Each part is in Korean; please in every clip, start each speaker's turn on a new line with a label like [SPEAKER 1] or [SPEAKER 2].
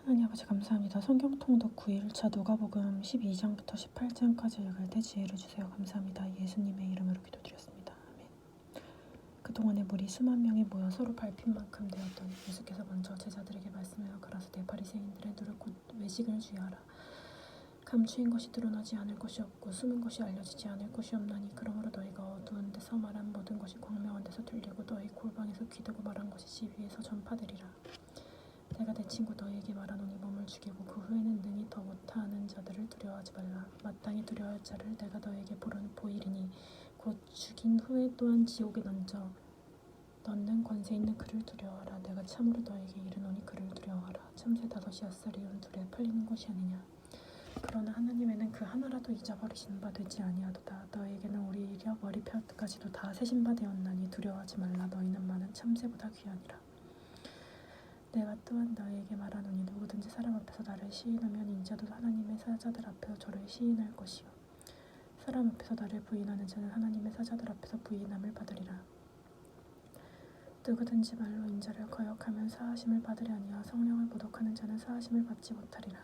[SPEAKER 1] 하나님 아버지 감사합니다. 성경 통독 9일차 누가복음 12장부터 18장까지 읽을 때 지혜를 주세요. 감사합니다. 예수님의 이름으로 기도드렸습니다. 아멘. 그동안에 무리 수만 명이 모여 서로 밟힌 만큼 되었더니 예수께서 먼저 제자들에게 말씀하여 가라사대 바리새인들의 눈을 곧 외식을 주의하라. 감추인 것이 드러나지 않을 것이 없고 숨은 것이 알려지지 않을 것이 없나니 그러므로 너희가 어두운 데서 말한 모든 것이 광명한 데서 들리고 너희 골방에서 귀두고 말한 것이 집 위에서 전파되리라. 내가 내 친구 너희에게 말하노니 몸을 죽이고 그 후에는 능히 더 못하는 자들을 두려워하지 말라. 마땅히 두려워할 자를 내가 너희에게 보이리니 곧 죽인 후에 또한 지옥에 넣는 권세 있는 그를 두려워하라. 내가 참으로 너희에게 이르노니 그를 두려워하라. 참새 5이 아싸리온 2에 팔리는 것이 아니냐. 그러나 하나님에는 그 하나라도 잊어버리시는 바 되지 아니하도다. 너희에게는 우리 이력 머리뼈까지도 다 세신 바 되었나니 두려워하지 말라. 너희는 많은 참새보다 귀하니라. 내가 또한 너희에게 말하노니 누구든지 사람 앞에서 나를 시인하면 인자도 하나님의 사자들 앞에서 저를 시인할 것이요 사람 앞에서 나를 부인하는 자는 하나님의 사자들 앞에서 부인함을 받으리라. 누구든지 말로 인자를 거역하면 사하심을 받으려 하니와 성령을 모독하는 자는 사하심을 받지 못하리라.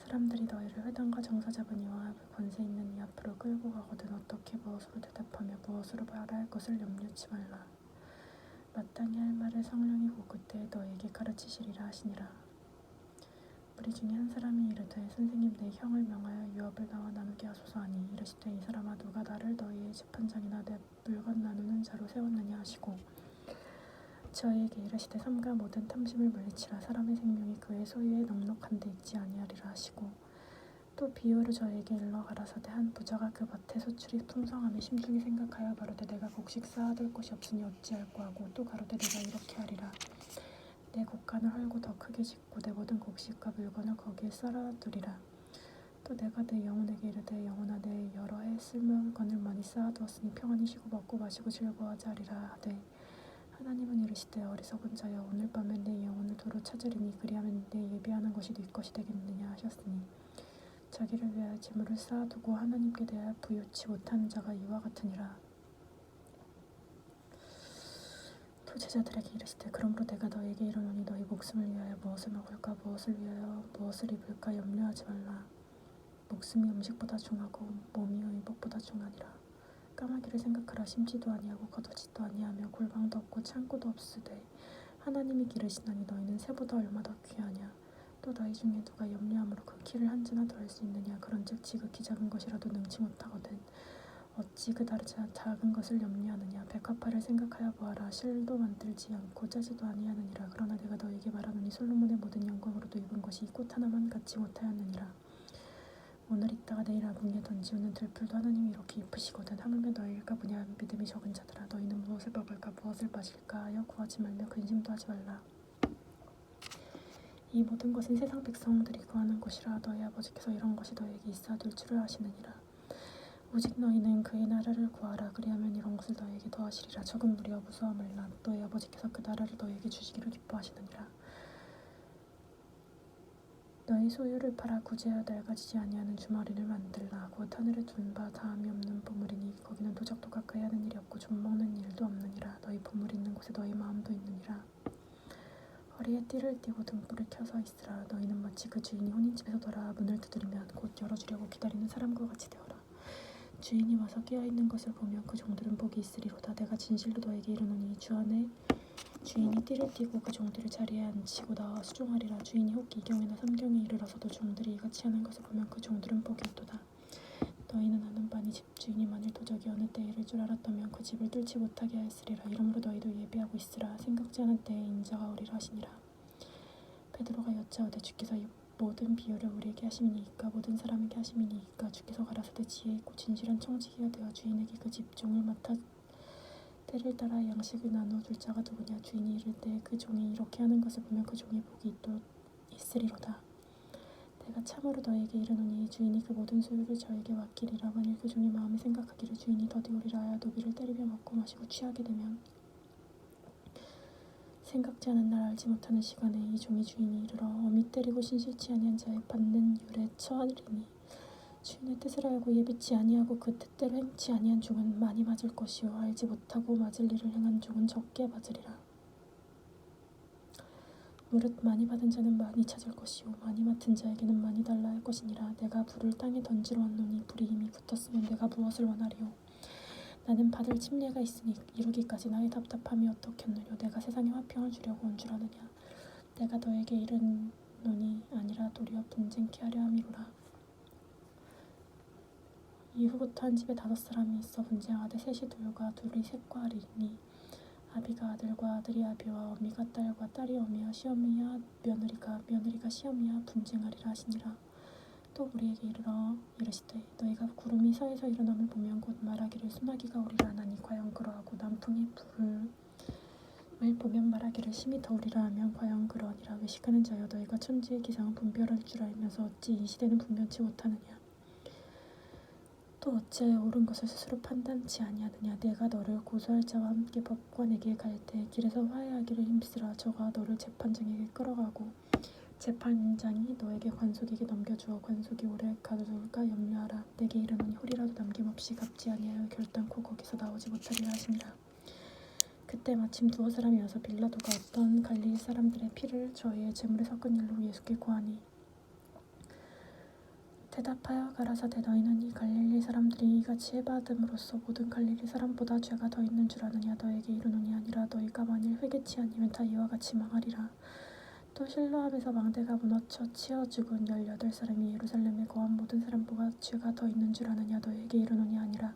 [SPEAKER 1] 사람들이 너희를 회당과 정사 잡은 이와 권세 있는 이 앞으로 끌고 가거든 어떻게 무엇으로 대답하며 무엇으로 말할 것을 염려치 말라. 마땅히 할 말을 성령이 곧 그때 너희에게 가르치시리라 하시니라. 우리 중에 한 사람이 이르되 선생님 내 형을 명하여 유업을 나와 나누게 하소서 하니 이르시되 이 사람아 누가 나를 너희의 재판장이나 내 물건 나누는 자로 세웠느냐 하시고 저희에게 이르시되 삼가 모든 탐심을 물리치라. 사람의 생명이 그의 소유에 넉넉한 데 있지 아니하리라 하시고 또 비유로 저에게 일러 가라사대 한 부자가 그 밭에 소출이 풍성함에 심중히 생각하여 가로되 내가 곡식 쌓아둘 곳이 없으니 어찌할꼬 하고 또 가로되 내가 이렇게 하리라. 내 곡간을 헐고 더 크게 짓고 내 모든 곡식과 물건을 거기에 쌓아두리라. 또 내가 내 영혼에게 이르되 영혼아 내 여러 해 쓸 물건을 많이 쌓아두었으니 평안히 쉬고 먹고 마시고 즐거워하자 하리라 하되 하나님은 이르시되 어리석은 자여 오늘 밤에 내 영혼을 도로 찾으리니 그리하면 내 예비하는 것이 네 것이 되겠느냐 하셨으니 자기를 위하여 재물을 쌓아두고 하나님께 대하여 부유치 못하는 자가 이와 같으니라. 또 제자들에게 이르시되 그러므로 내가 너희에게 이르노니 너희 목숨을 위하여 무엇을 먹을까 무엇을 위하여 무엇을 입을까 염려하지 말라. 목숨이 음식보다 중하고 몸이 의복보다 중하니라. 까마귀를 생각하라. 심지도 아니하고 거두지도 아니하며 골방도 없고 창고도 없으되 하나님이 기르시나니 너희는 새보다 얼마 더 귀하냐. 또 너희 중에 누가 염려함으로 그 키를 한 즈나 더 할 수 있느냐. 그런즉 지극히 작은 것이라도 능치 못하거든 어찌 그 작은 것을 염려하느냐. 백합화를 생각하여 보아라. 실도 만들지 않고 짜지도 아니하느니라. 그러나 내가 너희에게 말하노니 솔로몬의 모든 영광으로도 입은 것이 이 꽃 하나만 갖지 못하였느니라. 오늘 있다가 내일 아궁이에 던지우는 들풀도 하나님이 이렇게 입으시거든. 하물며 너희가 뭐냐하면 믿음이 적은 자들아 너희는 무엇을 먹을까 무엇을 마실까 하여 구하지 말며 근심도 하지 말라. 이 모든 것은 세상 백성들이 구하는 것이라. 너희 아버지께서 이런 것이 너희에게 있어둘 줄을 아시느니라. 오직 너희는 그의 나라를 구하라. 그리하면 이런 것을 너희에게 더하시리라. 적은 무리여 무서워 말라. 너희 아버지께서 그 나라를 너희에게 주시기를 기뻐하시느니라. 너희 소유를 팔아 구제하여 낡아지지 아니하는 주머니를 만들라. 곧 하늘에 둔 바 다함이 없는 보물이니 거기는 도적도 가까이 하는 일이 없고 좀먹는 일도 없느니라. 너희 보물이 있는 곳에 너희 마음도 있느니라. 허리에 띠를 띠고 등불을 켜서 있으라. 너희는 마치 그 주인이 혼인집에서 돌아와 문을 두드리면 곧 열어주려고 기다리는 사람과 같이 되어라. 주인이 와서 깨어있는 것을 보면 그 종들은 복이 있으리로다. 내가 진실로 너에게 이르노니 주 안에 주인이 띠를 띠고 그 종들을 자리에 앉히고 나와 수종하리라. 주인이 혹 2경이나 3경에 이르러서도 종들이 이같이 하는 것을 보면 그 종들은 복이 있도다. 너희는 아는 바니 집주인이 만일 도적이 어느 때에 이를 줄 알았다면 그 집을 뚫지 못하게 하였으리라. 이러므로 너희도 예비하고 있으라. 생각지 않은 때에 인자가 오리라 하시니라. 베드로가 여짜오되 주께서 이 모든 비유를 우리에게 하심이니이까 모든 사람에게 하심이니이까. 주께서 가라사대 지혜 있고 진실한 청지기가 되어 주인에게 그 집종을 맡아 때를 따라 양식을 나누어 줄 자가 누구냐. 주인이 이를 때 그 종이 이렇게 하는 것을 보면 그 종의 복이 있으리로다. 내가 참으로 너에게 이르노니 주인이 그 모든 소유를 저에게 맡기리라. 만일 그 종이 마음에 생각하기를 주인이 더디오리라 하여 노비를 때리며 먹고 마시고 취하게 되면 생각지 않은 날 알지 못하는 시간에 이 종이 주인이 이르러 어미 때리고 신실치 아니한 자의 받는 율에 처하리니 주인의 뜻을 알고 예비치 아니하고 그 뜻대로 행치 아니한 종은 많이 맞을 것이요 알지 못하고 맞을 일을 행한 종은 적게 맞으리라. 무릇 많이 받은 자는 많이 찾을 것이요 많이 맡은 자에게는 많이 달라 할 것이니라. 내가 불을 땅에 던지러 왔노니 불이 이미 붙었으면 내가 무엇을 원하리요. 나는 받을 침례가 있으니 이루기까지 나의 답답함이 어떻겠느뇨. 내가 세상에 화평을 주려고 온 줄 아느냐. 내가 너에게 이르노니 아니라 도리어 분쟁케 하려 함이로라. 이후부터 한 집에 5사람이 있어 분쟁하되 셋이 둘과 둘이 셋과 하리니 아비가 아들과 아들이 아비와 어미가 딸과 딸이 어미와 시어미와 며느리가 시어미와 분쟁하리라 하시니라. 또 우리에게 이르러 이르시되 너희가 구름이 서에서 일어남을 보면 곧 말하기를 소나기가 오리라 하나니 과연 그러하고 남풍의 불을 보면 말하기를 심히 더우리라 하면 과연 그러하니라. 외식하는 자여 너희가 천지의 기상은 분별할 줄 알면서 어찌 이 시대는 분변치 못하느냐. 또 어찌하여 옳은 것을 스스로 판단치 아니하느냐. 내가 너를 고소할 자와 함께 법관에게 갈 때 길에서 화해하기를 힘쓰라. 저가 너를 재판장에게 끌어가고 재판장이 너에게 관속에게 넘겨주어 관속이 오래 가둘까 염려하라. 내게 이르노니 홀이라도 남김없이 갚지 아니하여 결단코 거기서 나오지 못하리라 하시니라. 그때 마침 2사람이 와서 빌라도가 어떤 갈릴리 사람들의 피를 저희의 제물에 섞은 일로 예수께 고하니 대답하여 가라사대 너희는 이 갈릴리 사람들이 이같이 해받음으로써 모든 갈릴리 사람보다 죄가 더 있는 줄 아느냐. 너에게 이르노니 아니라 너희가 만일 회개치 아니면 다 이와 같이 망하리라. 또 실로암에서 망대가 무너져 치어 죽은 18사람이 예루살렘에 거한 모든 사람보다 죄가 더 있는 줄 아느냐. 너에게 이르노니 아니라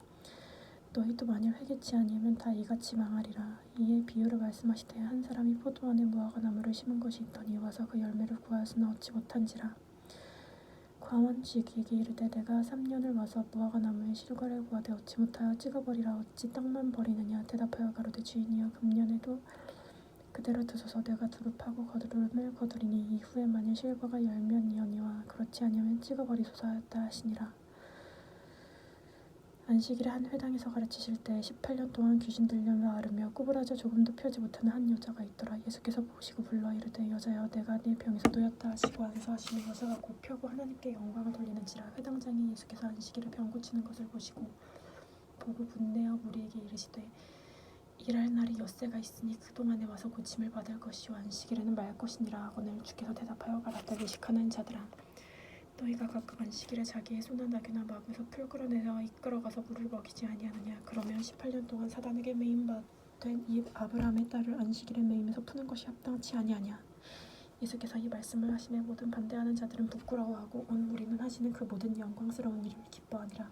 [SPEAKER 1] 너희도 만일 회개치 아니면 다 이같이 망하리라. 이에 비유를 말씀하시되 한 사람이 포도원에 무화과 나무를 심은 것이 있더니 와서 그 열매를 구하였으나 얻지 못한지라. 과원주에게 이르되 내가 3년을 와서 무화과 나무에 실과를 구하되 얻지 못하여 찍어버리라. 어찌 땅만 버리느냐. 대답하여 가로되 주인이여 금년에도 그대로 두소서. 내가 두릅하고 거두름을 거두리니 이후에 만일 실과가 열면이거니와 그렇지 아니하면 찍어버리소서 하였다 하시니라. 안식일에 한 회당에서 가르치실 때 18년 동안 귀신 들려 앓으며 구부러져 조금도 펴지 못하는 한 여자가 있더라. 예수께서 보시고 불러 이르되 여자여 내가 네 병에서 놓였다 하시고 안서 하시니 여자가 곧 펴고 하나님께 영광을 돌리는지라. 회당장이 예수께서 안식일에 병 고치는 것을 보고 분내어 무리에게 이르시되 일할 날이 엿새가 있으니 그동안에 와서 고침을 받을 것이요 안식일에는 말 것이니라 하거늘. 주께서 대답하여 가라되 외식하는 자들아 너희가 각각 안식일에 자기의 소나 나귀나 마구에서 풀 끌어내어 이끌어가서 물을 먹이지 아니하느냐. 그러면 18년 동안 사단에게 매임받은 이 아브라함의 딸을 안식일에 매임해서 푸는 것이 합당치 아니하냐. 예수께서 이 말씀을 하시매 모든 반대하는 자들은 부끄러워하고 온 무리는 하시는 그 모든 영광스러운 일을 기뻐하니라.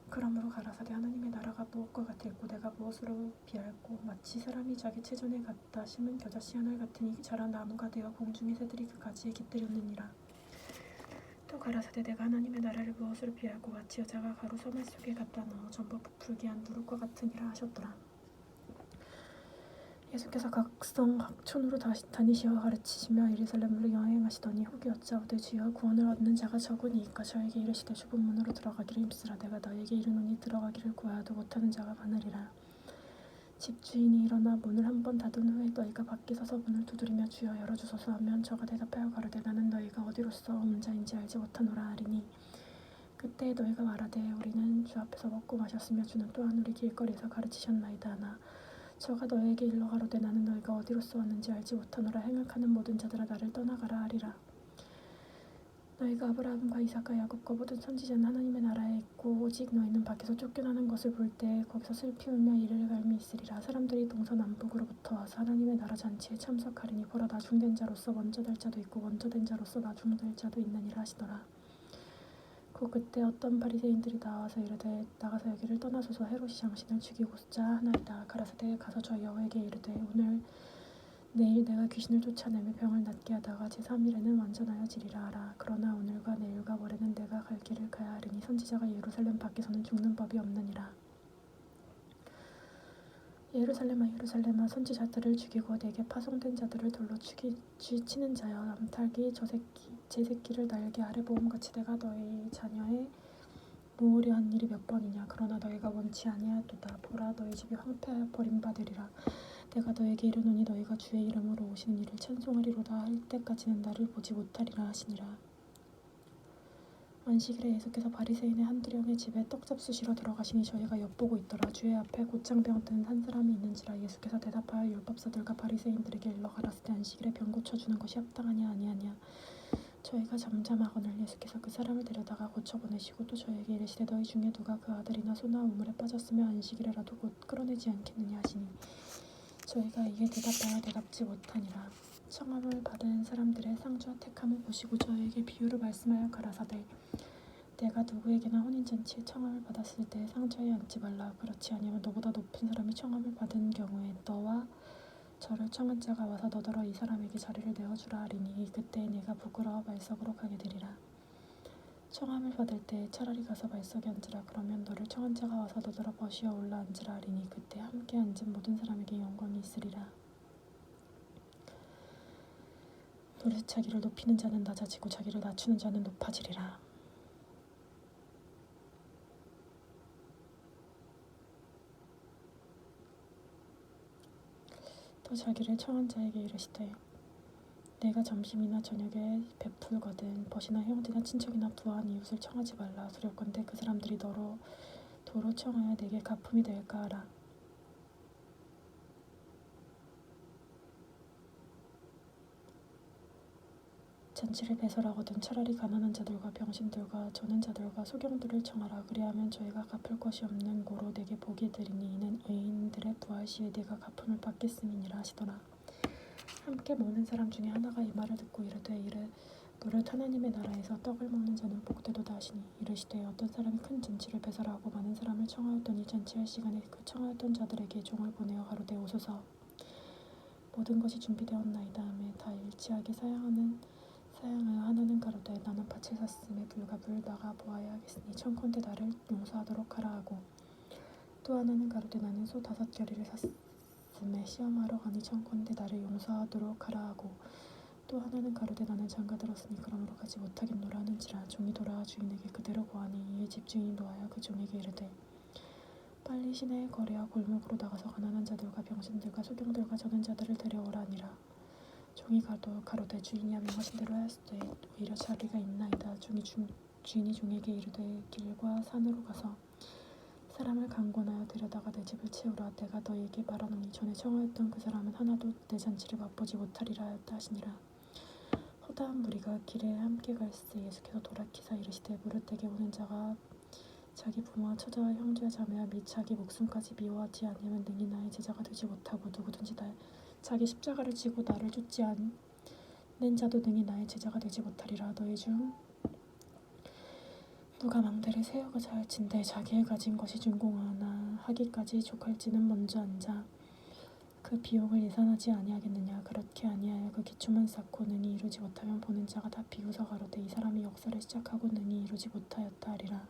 [SPEAKER 1] 그러므로 가라사대 하나님의 나라가 무엇과 같을꼬. 내가 무엇으로 비할꼬. 마치 사람이 자기 채전에 갖다 심은 겨자씨 하나 같으니 자란 나무가 되어 공중의 새들이 그 가지에 깃들였느니라. 또 가라사대 내가 하나님의 나라를 무엇으로 비할꼬. 마치 여자가 가루 소말 속에 갖다 넣어 전부 부풀게 한 누룩과 같으니라 하셨더라. 예수께서 각성 각촌으로 다니시어 가르치시며 예루살렘으로 여행하시더니 후기 여짜오되 주여 구원을 얻는 자가 적으니이까. 저에게 이르시되 좁은 문으로 들어가기를 힘쓰라. 내가 너에게 이르노니 들어가기를 구하여도 못하는 자가 많으리라. 집주인이 일어나 문을 한번 닫은 후에 너희가 밖에 서서 문을 두드리며 주여 열어주소서 하면 저가 대답하여 가로되 나는 너희가 어디로서 온 자인지 알지 못하노라 하리니 그때 너희가 말하되 우리는 주 앞에서 먹고 마셨으며 주는 또한 우리 길거리에서 가르치셨나이다 하나 저가 너희에게 일러 가로되 나는 너희가 어디로서 왔는지 알지 못하노라. 행악하는 모든 자들아 나를 떠나가라 하리라. 너희가 아브라함과 이삭과 야곱과 모든 선지자는 하나님의 나라에 있고 오직 너희는 밖에서 쫓겨나는 것을 볼 때 거기서 슬피 울며 이를 갈미 있으리라. 사람들이 동서남북으로부터 와서 하나님의 나라 잔치에 참석하리니 보라 나중된 자로서 먼저 될 자도 있고 먼저 된 자로서 나중될 자도 있느니라 하시더라. 곧 그때 어떤 바리새인들이 나와서 이르되 나가서 여기를 떠나소서 헤롯이 장신을 죽이고자 하나이다. 가라사대 가서 저 여호에게 이르되 오늘 내일 내가 귀신을 쫓아내며 병을 낫게 하다가 제3일에는 완전하여지리라 하라. 그러나 오늘과 내일과 모레는 내가 갈 길을 가야 하리니 선지자가 예루살렘 밖에서는 죽는 법이 없느니라. 예루살렘아 예루살렘아 선지자들을 죽이고 내게 파송된 자들을 돌로 치는 자여 암탉이 제 새끼를 날개 아래 보험같이 내가 너희 자녀에 모으려 한 일이 몇 번이냐. 그러나 너희가 원치 아니하도다. 보라 너희 집이 황폐하여 버림받으리라. 내가 너에게 이르노니 너희가 주의 이름으로 오시는 이를 찬송하리로다 할 때까지는 나를 보지 못하리라 하시니라. 안식일에 예수께서 바리새인의 한두령의 집에 떡 잡수시러 들어가시니 저희가 엿보고 있더라. 주의 앞에 곧장병 든 한 사람이 있는지라. 예수께서 대답하여 율법사들과 바리새인들에게 일러 가라사대 안식일에 병 고쳐주는 것이 합당하냐 아니하냐. 저희가 잠잠하거늘 예수께서 그 사람을 데려다가 고쳐보내시고 또 저희에게 이르시되 너희 중에 누가 그 아들이나 소나 우물에 빠졌으면 안식일에라도 곧 끌어내지 않겠느냐 하시니 저희가 이에 대답하여 대답지 못하니라. 청함을 받은 사람들의 상주와 택함을 보시고 저희에게 비유를 말씀하여 가라사대 내가 누구에게나 혼인잔치에 청함을 받았을 때 상주에 앉지 말라. 그렇지 아니하면 너보다 높은 사람이 청함을 받은 경우에 너와 저를 청한 자가 와서 너더러 이 사람에게 자리를 내어주라 하리니 그때 내가 부끄러워 말석으로 가게 되리라. 청함을 받을 때 차라리 가서 말석에 앉으라. 그러면 너를 청한 자가 와서 너더러 버시어 올라 앉으라 하리니 그때 함께 앉은 모든 사람에게 영광이 있으리라. 노릇 자기를 높이는 자는 낮아지고 자기를 낮추는 자는 높아지리라. 또 자기를 청한 자에게 이르시되 내가 점심이나 저녁에 베풀거든 벗이나 형제나 친척이나 부한 이웃을 청하지 말라. 두렵건대 그 사람들이 너로 도로 청하여 내게 가품이 될까 하라. 잔치를 배설하거든 차라리 가난한 자들과 병신들과 저는 자들과 소경들을 청하라. 그리하면 저희가 갚을 것이 없는 고로 내게 복이 되리니 이는 의인들의 부활 시에 네가 가품을 받겠음이니라 하시더라. 함께 먹는 사람 중에 하나가 이 말을 듣고 이르되 노릇 하나님의 나라에서 떡을 먹는 자는 복되도다 하시니 이르시되 어떤 사람이 큰 잔치를 배설하고 많은 사람을 청하였더니 잔치할 시간에 그 청하였던 자들에게 종을 보내어 가로되 오소서 모든 것이 준비되었나이다 하매 다 일치하게 사양하여 하나는 가로되 나는 밭을 샀음에 불과 나가 보아야 하겠으니 청컨대 나를 용서하도록 하라 하고 또 하나는 가로되 나는 소 5겨리를 샀음에 시험하러 가니 청컨대 나를 용서하도록 하라 하고 또 하나는 가로되 나는 장가들었으니 그러므로 가지 못하겠노라 하는지라. 종이 돌아와 주인에게 그대로 고하니 이에 집주인이 노하여 그 종에게 이르되 빨리 시내의 거리와 골목으로 나가서 가난한 자들과 병신들과 소경들과 저는 자들을 데려오라 하니라. 종이 가로되 주인이야 명하신 대로 하였으되 오히려 자리가 있나이다. 주인이 종에게 이르되 길과 산으로 가서 사람을 강권하여 데려다가 내 집을 채우라. 내가 너희에게 말하노니 전에 청하였던 그 사람은 하나도 내 잔치를 맛보지 못하리라 하였다 하시니라. 허다한 무리가 길에 함께 갈새 예수께서 돌아키사 이르시되 무릇 내게 오는 자가 자기 부모와 처자와 형제와 자매와 및 자기 목숨까지 미워하지 아니하면 능히 나의 제자가 되지 못하고 누구든지 자기 십자가를 지고 나를 쫓지 않는 자도 능히 나의 제자가 되지 못하리라. 너희 중 누가 망대를 세우고자 할진대 자기의 가진 것이 준공하나 하기까지 족할지는 먼저 앉아 그 비용을 예산하지 아니하겠느냐. 그렇게 아니하여 그 기초만 쌓고 능히 이루지 못하면 보는 자가 다 비웃어 가로되 이 사람이 역사를 시작하고 능히 이루지 못하였다 하리라.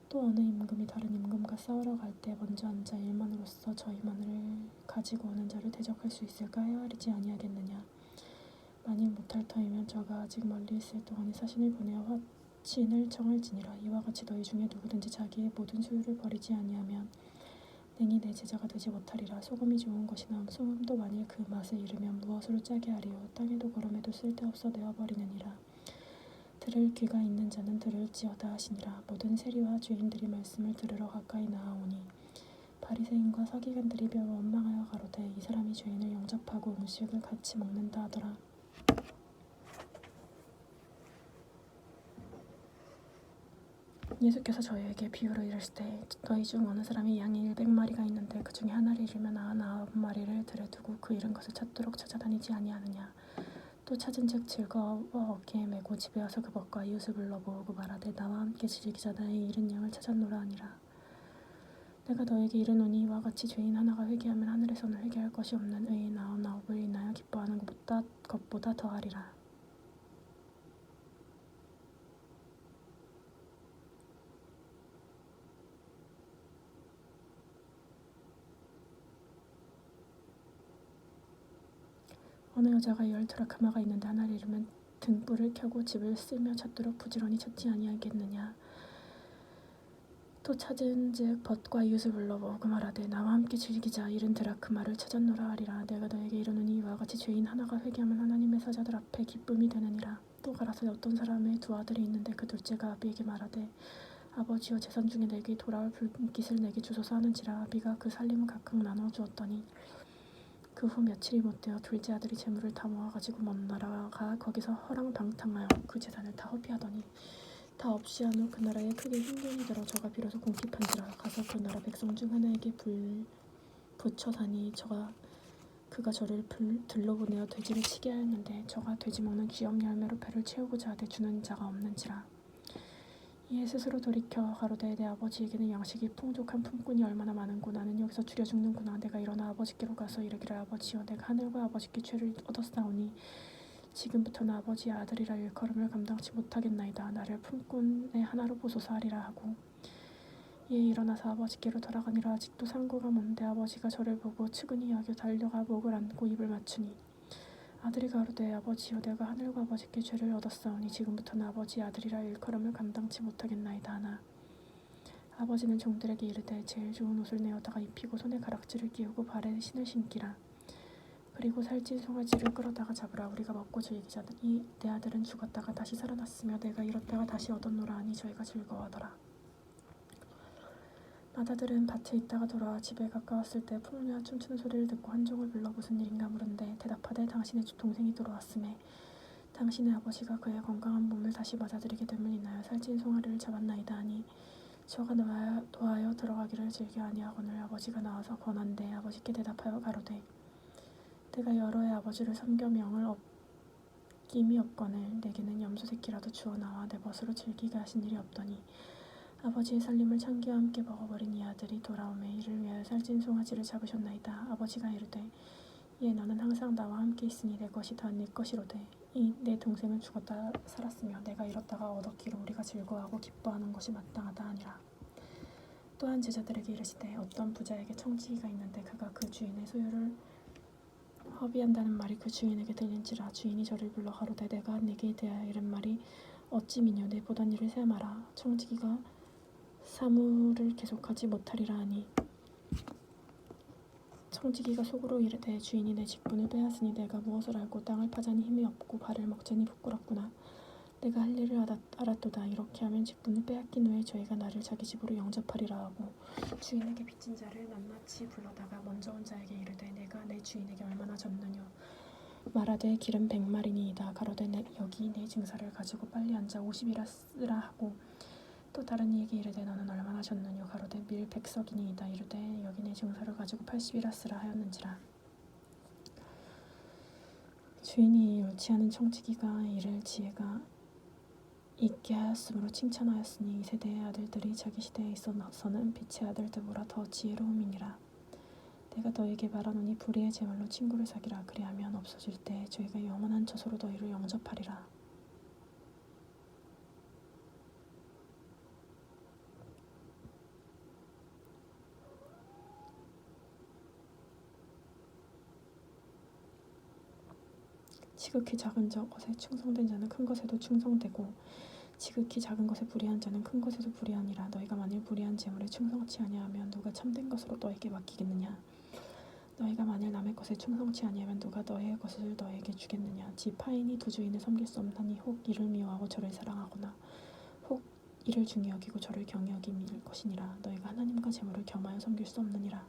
[SPEAKER 1] 또 어느 임금이 다른 임금과 싸우러 갈 때 먼저 앉아 일만으로서 저희만을 가지고 오는 자를 대적할 수 있을까 헤아리지 아니하겠느냐. 만일 못할 터이면 저가 아직 멀리 있을 동안에 사신을 보내어 화친을 청할지니라. 이와 같이 너희 중에 누구든지 자기의 모든 소유를 버리지 아니하면 능히 내 제자가 되지 못하리라. 소금이 좋은 것이나 소금도 만일 그 맛을 잃으면 무엇으로 짜게 하리요. 땅에도 거름에도 쓸데없어 내어버리느니라. 들을 귀가 있는 자는 들을지어다 하시니라. 모든 세리와 주인들이 말씀을 들으러 가까이 나아오니 바리새인과 서기관들이 매우 원망하여 가로되 이 사람이 죄인을 영접하고 음식을 같이 먹는다 하더라. 예수께서 저희에게 비유를 이르시되 너희 중 어느 사람이 양이 100마리가 있는데 그 중에 하나를 잃으면 99마리를 들여 두고 그 잃은 것을 찾도록 찾아다니지 아니하느냐. 또 찾은즉 즐거워 어깨에 메고 집에 와서 그 벗과 이웃을 불러모으고 말하되 나와 함께 즐기자 나의 잃은 양을 찾았노라 하니라. 내가 너에게 이르노니 이와 같이 죄인 하나가 회개하면 하늘에서는 회개할 것이 없는 의인 99을 인하여 기뻐하는 것보다 더하리라. 어느 여자가 10드라크마가 있는데 하나를 잃으면 등불을 켜고 집을 쓸며 찾도록 부지런히 찾지 아니하겠느냐. 또 찾은즉 벗과 이웃을 불러모으고 말하되 나와 함께 즐기자 70드라크마를 찾았노라 하리라. 내가 너에게 이르노니 이와 같이 죄인 하나가 회개하면 하나님의 사자들 앞에 기쁨이 되느니라. 또 가라사대 어떤 사람의 두 아들이 있는데 그 둘째가 아비에게 말하되 아버지여 재산 중에 내게 돌아올 불깃을 내게 주소서 하는지라. 아비가 그 살림을 각각 나누어 주었더니 그 후 며칠이 못되어 둘째 아들이 재물을 다 모아가지고 먼 나라가 거기서 허랑방탕하여 그 재산을 다 허비하더니 다 없이 한 후 그 나라에 크게 흉년이 들어 저가 비로소 궁핍한지라. 가서 그 나라 백성 중 하나에게 붙여 사니 그가 저를 들러보내어 돼지를 치게 하였는데 저가 돼지 먹는 귀염 열매로 배를 채우고자 하되 주는 자가 없는지라. 이에 스스로 돌이켜 가로되 내 아버지에게는 양식이 풍족한 품꾼이 얼마나 많은고 나는 여기서 줄여 죽는구나. 내가 일어나 아버지께로 가서 이르기를 아버지여 내가 하늘과 아버지께 죄를 얻었사오니 지금부터는 아버지의 아들이라 일컬음을 감당치 못하겠나이다. 나를 품꾼의 하나로 보소서 하리라 하고 이에 일어나서 아버지께로 돌아가니라. 아직도 상고가 먼데 아버지가 저를 보고 측은히 여겨 달려가 목을 안고 입을 맞추니 아들이 가로되 아버지여 내가 하늘과 아버지께 죄를 얻었사오니 지금부터는 아버지의 아들이라 일컬음을 감당치 못하겠나이다 하나 아버지는 종들에게 이르되 제일 좋은 옷을 내어다가 입히고 손에 가락지를 끼우고 발에 신을 신기라. 그리고 살찐 송아지를 끌어다가 잡으라. 우리가 먹고 즐기자. 이 내 아들은 죽었다가 다시 살아났으며 내가 잃었다가 다시 얻었노라 하니 저희가 즐거워하더라. 맏아들은 밭에 있다가 돌아와 집에 가까웠을 때 풍류와 춤추는 소리를 듣고 한 종을 불러 무슨 일인가 물은데 대답하되 당신의 동생이 들어왔음에 당신의 아버지가 그의 건강한 몸을 다시 맞아들이게 됨을 인하여 살찐 송아리를 잡았나이다 하니 저가 도하여 들어가기를 즐겨 아니하거늘 아버지가 나와서 권한대 아버지께 대답하여 가로되 내가 여러 해 아버지를 섬겨 명을 어김이 없거늘 내게는 염소 새끼라도 주어 나와 내 벗으로 즐기게 하신 일이 없더니 아버지의 살림을 창기와 함께 먹어버린 이 아들이 돌아오매 이를 위하여 살찐 송아지를 잡으셨나이다. 아버지가 이르되 이에 너는 항상 나와 함께 있으니 내 것이 다 네 것이로되 이 내 동생은 죽었다 살았으며 내가 잃었다가 얻었기로 우리가 즐거워하고 기뻐하는 것이 마땅하다 하니라. 또한 제자들에게 이르시되 어떤 부자에게 청지기가 있는데 그가 그 주인의 소유를 허비한다는 말이 그 주인에게 들린지라. 주인이 저를 불러 가로되 내가 네게 대하여 이른 말이 어찌 미뇨 내 보단 일을 삼아라. 청지기가 사무를 계속하지 못하리라 하니 청지기가 속으로 이르되 주인이 내 직분을 빼앗으니 내가 무엇을 알고 땅을 파자니 힘이 없고 발을 먹자니 부끄럽구나. 내가 할 일을 알았도다. 이렇게 하면 직분을 빼앗긴 후에 저희가 나를 자기 집으로 영접하리라 하고 주인에게 빚진 자를 낱낱이 불러다가 먼저 온 자에게 이르되 내가 내 주인에게 얼마나 졌느뇨 말하되 기름 100마리니이다. 가로되 여기 내 증서를 가지고 빨리 앉아 50이라 쓰라 하고 또 다른 이에게 이르되 너는 얼마나 졌느뇨 가로되 밀 100석이니이다. 이르되 여기 내 증서를 가지고 80이라 쓰라 하였는지라. 주인이 옳지 않은 청지기가 이를 지혜가 있게 하였으므로 칭찬하였으니 이 세대의 아들들이 자기 시대에 있어서는 빛의 아들들보다 더 지혜로움이니라. 내가 너에게 말하노니 불의의 제물로 친구를 사귀라. 그리하면 없어질 때 저희가 영원한 처소로 너희를 영접하리라. 지극히 작은 것에 충성된 자는 큰 것에도 충성되고 지극히 작은 것에 불의한 자는 큰 것에도 불의하니라. 너희가 만일 불의한 재물에 충성치 아니하면 누가 참된 것으로 너에게 맡기겠느냐. 너희가 만일 남의 것에 충성치 아니하면 누가 너희의 것을 너에게 주겠느냐. 집 하인이 두 주인을 섬길 수 없나니 혹 이를 미워하고 저를 사랑하거나 혹 이를 중히 여기고 저를 경히 여김일 것이니라. 너희가 하나님과 재물을 겸하여 섬길 수 없느니라.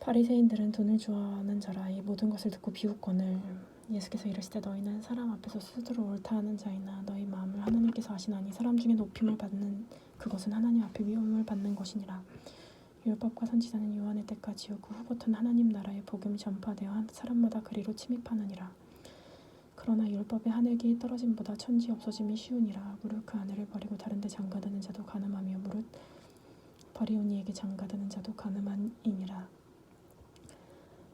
[SPEAKER 1] 바리새인들은 돈을 좋아하는 자라. 이 모든 것을 듣고 비웃거늘 예수께서 이르시되 너희는 사람 앞에서 스스로 옳다 하는 자이나 너희 마음을 하나님께서 아시나니 사람 중에 높임을 받는 그것은 하나님 앞에 위임을 받는 것이니라. 율법과 선지자는 요한의 때까지요 그 후부터는 하나님 나라의 복음이 전파되어 사람마다 그리로 침입하느니라. 그러나 율법의 하늘기 떨어짐보다 천지 없어짐이 쉬우니라. 무릇 그 하늘을 버리고 다른 데 장가드는 자도 가늠하며 무릇 버리오니에게 장가드는 자도 가늠하니라.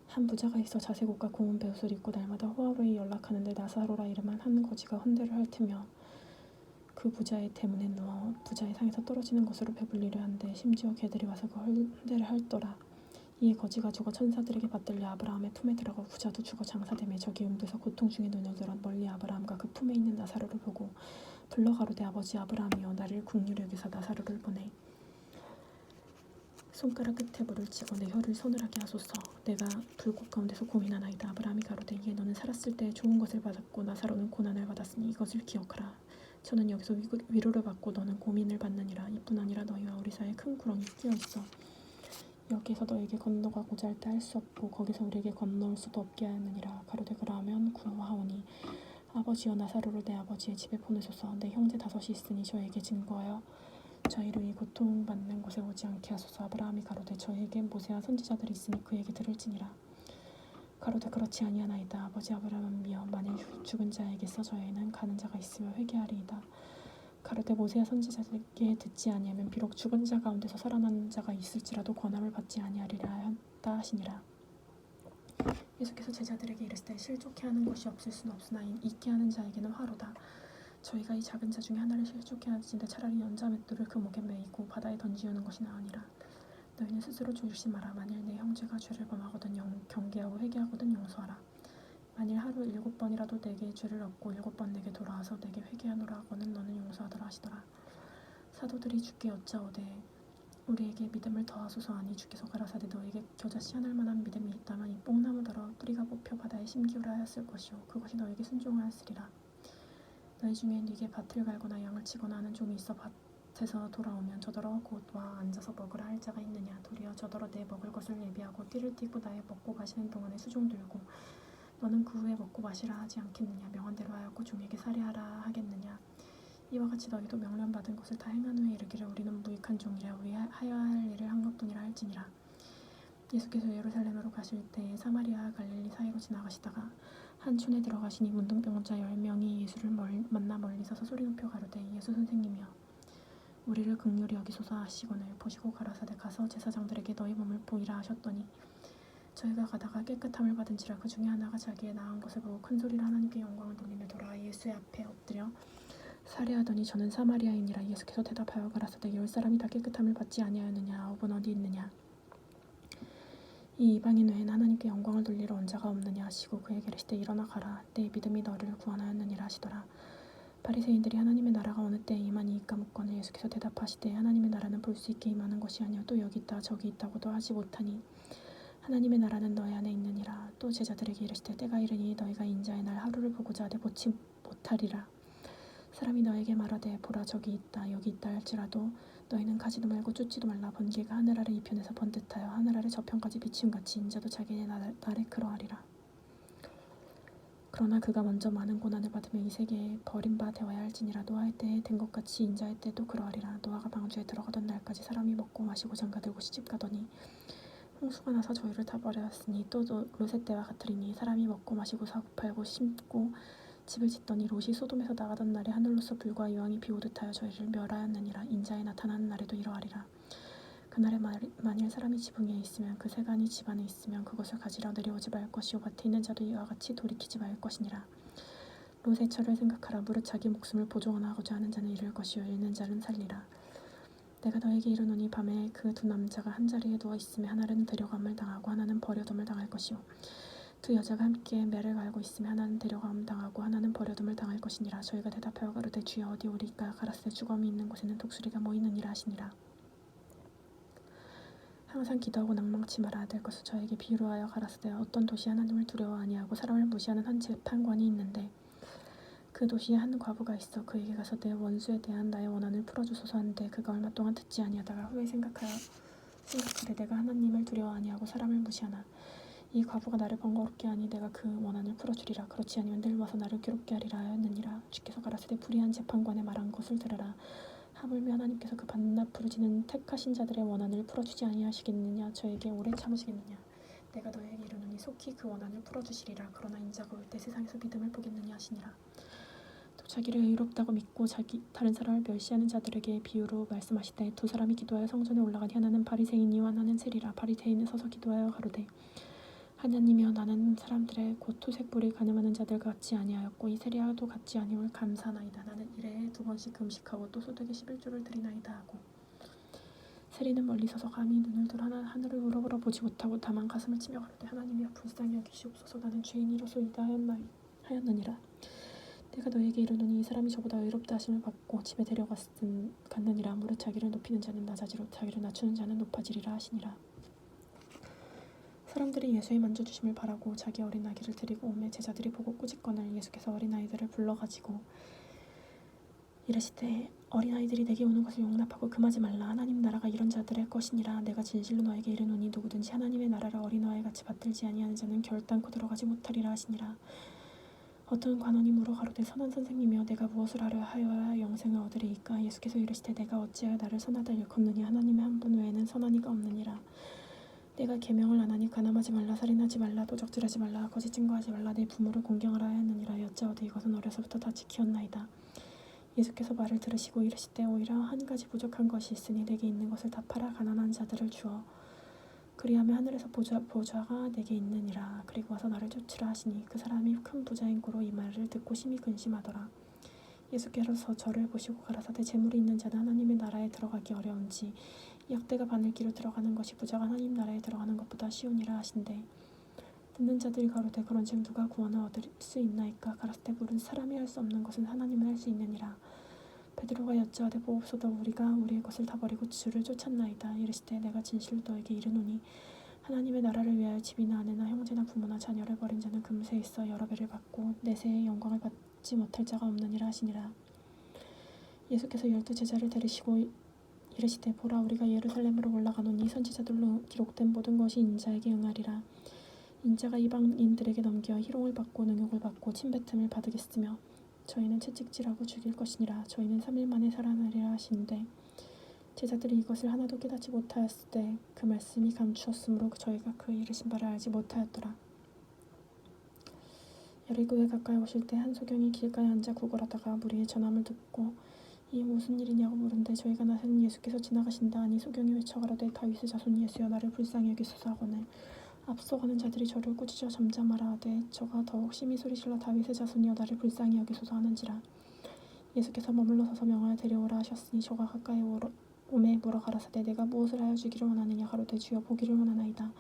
[SPEAKER 1] 한 부자가 있어 자색 옷과 고운 베옷을 입고 날마다 호화로이 연락하는데 나사로라 이름한 한 거지가 헌대를 핥으며 그 부자의 대문에 누워 부자의 상에서 떨어지는 것으로 배불리려 한데 심지어 개들이 와서 그 헌대를 핥더라. 이에 거지가 죽어 천사들에게 받들려 아브라함의 품에 들어가 부자도 죽어 장사되매 저기 음부에서 고통 중에 눈을 들어 멀리 아브라함과 그 품에 있는 나사로를 보고 불러 가로되 아버지 아브라함이여 나를 국률히 여기서 나사로를 보내 손가락 끝에 물을 치고 내 혀를 서늘하게 하소서. 내가 불꽃 가운데서 고민하나이다. 아브라함이 가로되 이에 너는 살았을 때 좋은 것을 받았고 나사로는 고난을 받았으니 이것을 기억하라. 저는 여기서 위로를 받고 너는 고민을 받느니라. 이뿐 아니라 너희와 우리 사이에 큰 구렁이 끼어 있어 여기에서 너에게 건너가고자 할 때 할 수 없고 거기서 우리에게 건너올 수도 없게 하느니라. 가로되 그러하면 구하오니 아버지여 나사로를 내 아버지의 집에 보내소서. 내 형제 5이 있으니 저에게 증거하여 저희를 이 고통받는 곳에 오지 않게 하소서. 아브라함이 가로되 저에게 모세와 선지자들이 있으니 그에게 들을지니라. 가로되 그렇지 아니하나이다. 아버지 아브라함이여 만일 죽은 자에게서 저에게는 가는 자가 있으며 회개하리이다. 가로되 모세와 선지자들에게 듣지 아니하면 비록 죽은 자 가운데서 살아난 자가 있을지라도 권함을 받지 아니하리라 하였다 하시니라. 예수께서 제자들에게 이르시되 실족해 하는 것이 없을 수는 없으나 있게 하는 자에게는 화로다. 저희가 이 작은 자 중에 하나를 실족해 하는데 차라리 연자 맷돌을 그 목에 매이고 바다에 던지우는 것이 나으니라. 너희는 스스로 조심하라. 만일 내 형제가 죄를 범하거든 경계하고 회개하거든 용서하라. 만일 하루 7번이라도 내게 죄를 얻고 7번 내게 돌아와서 내게 회개하노라 하고는 너는 용서하더라 하시더라. 사도들이 주께 여짜오되 우리에게 믿음을 더하소서 하니 주께서 가라사대 너에게 겨자씨 하늘 만한 믿음이 있다면 이 뽕나무더러 뿌리가 뽑혀 바다에 심기우라 하였을 것이요 그것이 너에게 순종하였으리라. 너희 중에 네게 밭을 갈거나 양을 치거나 하는 종이 있어 밭에서 돌아오면 저더러 곧 와 앉아서 먹으라 할 자가 있느냐. 도리어 저더러 내 먹을 것을 예비하고 띠를 띠고 나의 먹고 마시는 동안에 수종 들고 너는 그 후에 먹고 마시라 하지 않겠느냐. 명한대로 하였고 종에게 살해하라 하겠느냐. 이와 같이 너희도 명령받은 것을 다 행한 후에 이르기를 우리는 무익한 종이라 우리 하여야 할 일을 한 것뿐이라 할지니라. 예수께서 예루살렘으로 가실 때에 사마리아와 갈릴리 사이로 지나가시다가 한 촌에 들어가시니 문둥병자 10명이 예수를 만나 멀리 서서 소리 높여 가로되 예수 선생님이여 우리를 긍휼히 여기소서 하시거늘 보시고 가라사대 가서 제사장들에게 너희 몸을 보이라 하셨더니 저희가 가다가 깨끗함을 받은지라. 그 중에 하나가 자기의 나은 것을 보고 큰 소리로 하나님께 영광을 돌리며 돌아와 예수의 앞에 엎드려 살해하더니 저는 사마리아인이라. 예수께서 대답하여 가라사대 10사람이 다 깨끗함을 받지 아니하였느냐. 아홉은 어디 있느냐. 이 이방인 외에는 하나님께 영광을 돌리러 온 자가 없느냐 하시고 그에게 이르시되 일어나 가라. 내 믿음이 너를 구원하였느니라 하시더라. 바리새인들이 하나님의 나라가 어느 때에 임하니이까 묻거늘 예수께서 대답하시되 하나님의 나라는 볼 수 있게 임하는 것이 아니요 또 여기 있다 저기 있다고도 하지 못하니 하나님의 나라는 너희 안에 있느니라. 또 제자들에게 이르시되 때가 이르니 너희가 인자의 날 하루를 보고자 하되 보지 못하리라. 사람이 너에게 말하되 보라 저기 있다 여기 있다 할지라도 너희는 가지도 말고 쫓지도 말라. 번개가 하늘 아래 이편에서 번듯하여 하늘 아래 저편까지 비침같이 인자도 자기의 날에 그러하리라. 그러나 그가 먼저 많은 고난을 받으며 이 세계에 버림바 되어야 할지니라. 노아의 때에 된 것 같이 인자의 때도 그러하리라. 노아가 방주에 들어가던 날까지 사람이 먹고 마시고 장가들고 시집가더니 홍수가 나서 저희를 다 버렸으니 또 롯의 때와 같으리니 사람이 먹고 마시고 사고 팔고 심고 집을 짓더니 롯이 소돔에서 나가던 날에 하늘로서 불과 이왕이 비오듯 하여 저희를 멸하였느니라. 인자에 나타나는 날에도 이러하리라. 그날에 만일 사람이 지붕 위에 있으면 그 세간이 집 안에 있으면 그것을 가지러 내려오지 말 것이요 밭에 있는 자도 이와 같이 돌이키지 말 것이니라. 롯의 처를 생각하라. 무릇 자기 목숨을 보존하고자 하는 자는 잃을 것이요 잃는 자는 살리라. 내가 너에게 이르노니 밤에 그 두 남자가 한 자리에 누워 있으며 하나는 데려감을 당하고 하나는 버려둠을 당할 것이요 두 여자가 함께 매를 갈고 있으며 하나는 데려감 당하고 하나는 버려둠을 당할 것이니라. 저희가 대답하여 가로되 주여 어디 오리까. 가라사대 주검이 있는 곳에는 독수리가 모이느니라 하시니라. 항상 기도하고 낭망치 말아야 될 것을 저에게 비유로 하여 가라사대 어떤 도시 하나님을 두려워 아니하고 사람을 무시하는 한 재판관이 있는데 그 도시에 한 과부가 있어 그에게 가서 내 원수에 대한 나의 원한을 풀어주소서 하는데 그가 얼마 동안 듣지 아니하다가 후에 생각하여 생각하되 내가 하나님을 두려워 아니하고 사람을 무시하나 이 과부가 나를 번거롭게 하니 내가 그 원한을 풀어주리라. 그렇지 아니면 늘 와서 나를 괴롭게 하리라 하였느니라. 주께서 가라사대 불의한 재판관의 말한 것을 들으라. 하물며 하나님께서 그 반납 부르짖는 택하신 자들의 원한을 풀어주지 아니하시겠느냐. 저에게 오래 참으시겠느냐. 내가 너에게 이르노니 속히 그 원한을 풀어주시리라. 그러나 인자가 올 때 세상에서 믿음을 보겠느냐 하시니라. 또 자기를 의롭다고 믿고 다른 사람을 멸시하는 자들에게 비유로 말씀하시되 두 사람이 기도하여 성전에 올라가니 하나는 바리새인이요 하나는 세리라. 바리새인은 서서 기도하여 가로되 하나님이여 나는 사람들의 곧 토색불이 가늠하는 자들과 같지 아니하였고 이 세리와도 같지 아니올 감사나이다. 나는 일해에 2번씩 금식하고 또 소득의 11조를 드리나이다 하고 세리는 멀리 서서 감히 눈을 들어 하늘을 우러러보지 보지 못하고 다만 가슴을 치며 가로되 하나님이여 불쌍히 여기시옵소서 나는 죄인이로소이다 하였느니라. 내가 너에게 이르노니 이 사람이 저보다 의롭다 하심을 받고 집에 갔느니라. 무릇 자기를 높이는 자는 낮아지고 자기를 낮추는 자는 높아지리라 하시니라. 사람들이 예수의 만져주심을 바라고 자기 어린 아기를 데리고 오매 제자들이 보고 꾸짖거늘 예수께서 어린아이들을 불러가지고 이르시되 어린아이들이 내게 오는 것을 용납하고 금하지 말라. 하나님 나라가 이런 자들의 것이니라. 내가 진실로 너에게 이르노니 누구든지 하나님의 나라를 어린아이 같이 받들지 아니하는 자는 결단코 들어가지 못하리라 하시니라. 어떤 관원이 물어 가로되 선한 선생님이여 내가 무엇을 하여야 영생을 얻으리이까. 예수께서 이르시되 내가 어찌하여 나를 선하다 일컫느냐. 하나님의 한 분 외에는 선한 이가 없느니라. 내가 계명을 안 하니 간음하지 말라, 살인하지 말라, 도적질하지 말라, 거짓 증거하지 말라, 내 부모를 공경하라 하였느니라. 여짜오되 이것은 어려서부터 다 지키었나이다. 예수께서 말을 들으시고 이르시되 오히려 한 가지 부족한 것이 있으니 내게 있는 것을 다 팔아 가난한 자들을 주어 그리하면 하늘에서 보좌가 내게 있느니라. 그리고 와서 나를 쫓으라 하시니 그 사람이 큰 부자인 고로 이 말을 듣고 심히 근심하더라. 예수께서 저를 보시고 가라사대 재물이 있는 자는 하나님의 나라에 들어가기 어려운지 약대가 바늘기로 들어가는 것이 부자가 하나님 나라에 들어가는 것보다 쉬우니라 하신대. 듣는 자들이 가로되 그런즉 누가 구원을 얻을 수 있나이까. 가라사대 물은 사람이 할 수 없는 것은 하나님은 할 수 있느니라. 베드로가 여짜오되 보옵소서 우리가 우리의 것을 다 버리고 주를 쫓았나이다. 이르시되 내가 진실로 너에게 이르노니 하나님의 나라를 위하여 집이나 아내나 형제나 부모나 자녀를 버린 자는 금세 있어 여러 배를 받고 내세의 영광을 받지 못할 자가 없느니라 하시니라. 예수께서 12 제자를 데리시고 이르시되 보라 우리가 예루살렘으로 올라가노니 선지자들로 기록된 모든 것이 인자에게 응하리라. 인자가 이방인들에게 넘겨 희롱을 받고 능욕을 받고 침뱉음을 받으겠으며 저희는 채찍질하고 죽일 것이니라. 저희는 3일 만에 살아나리라 하시는데 제자들이 이것을 하나도 깨닫지 못하였을 때 그 말씀이 감추었으므로 저희가 그 이르신 바를 알지 못하였더라. 여리고에 가까이 오실 때 한 소경이 길가에 앉아 구걸하다가 무리의 전함을 듣고 이 무슨 일이냐고 물은데 저희가 나서는 예수께서 지나가신다 하니 소경이 외쳐 가로되 다윗의 자손 예수여 나를 불쌍히 여기소서 하거늘 앞서가는 자들이 저를 꾸짖어 잠잠하라 하되 저가 더욱 심히 소리질러 다윗의 자손이여 나를 불쌍히 여기소서 하는지라. 예수께서 머물러 서서 명하여 데려오라 하셨으니 저가 가까이 오매 물어 가라사대 내가 무엇을 하여 주기를 원하느냐. 가로되 주여 보기를 원하나이다.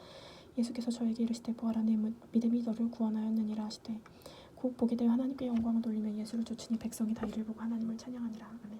[SPEAKER 1] 예수께서 저에게 이르시되 보아라 내 믿음이 너를 구원하였느니라 하시되 곧 보게 되어 하나님께 영광을 돌리며 예수를 쫓으니 백성이 다 이를 보고 하나님을 찬양하니라. 아멘.